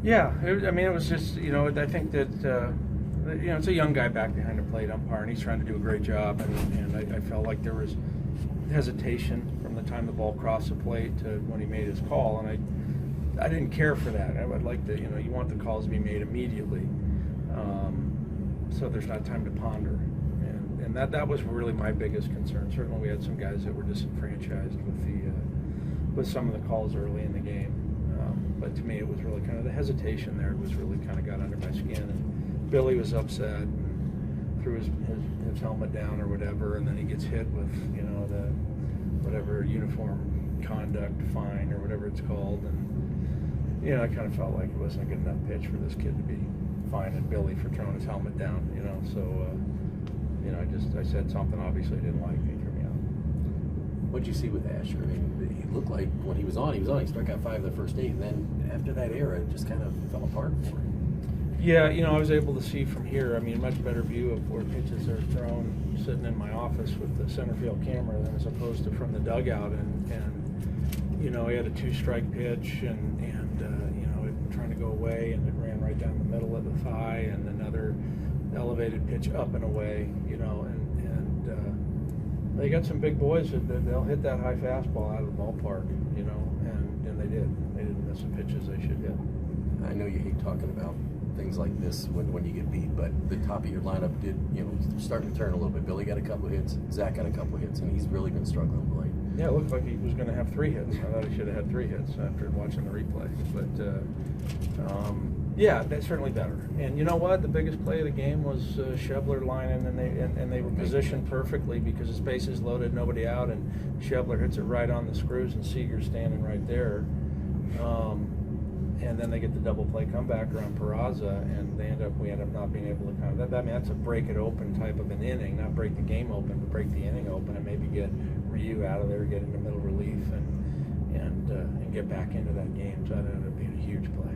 Yeah, I mean, it was just, I think that, it's a young guy back behind the plate umpire, and he's trying to do a great job, and I felt like there was hesitation from the time the ball crossed the plate to when he made his call, and I didn't care for that. I would like to, you want the calls to be made immediately, so there's not time to ponder, and that was really my biggest concern. Certainly we had some guys that were disenfranchised with some of the calls early in the game. But to me, it was really kind of the hesitation there was really kind of got under my skin. And Billy was upset and threw his helmet down or whatever, and then he gets hit with, the whatever uniform conduct fine or whatever it's called. And, I kind of felt like it wasn't a good enough pitch for this kid to be fining Billy for throwing his helmet down, So, I said something obviously didn't like. He threw me out. What'd you see with Asher? I mean, he looked like when he was on. He struck out 5 the first 8, and then after that era, it just kind of fell apart for him. Yeah, I was able to see from here. I mean, much better view of where pitches are thrown sitting in my office with the center field camera than as opposed to from the dugout. And he had a 2-strike pitch, and it trying to go away, and it ran right down the middle of the thigh, and another elevated pitch up and away, they got some big boys that they'll hit that high fastball out of the ballpark, and they did. They didn't miss the pitches they should hit. I know you hate talking about things like this when you get beat, but the top of your lineup did, starting to turn a little bit. Billy got a couple of hits, Zach got a couple of hits, and he's really been struggling of late. Yeah, it looked like he was going to have 3 hits. I thought he should have had 3 hits after watching the replay. But, yeah, that's certainly better. And you know what? The biggest play of the game was Schebler lining, and they were positioned perfectly because his bases loaded, nobody out, and Schebler hits it right on the screws, and Seager's standing right there. And then they get the double play comeback around Peraza, and we end up not being able to that's a break it open type of an inning, not break the game open, but break the inning open and maybe get Ryu out of there, get into middle relief, and get back into that game. So that ended up being a huge play.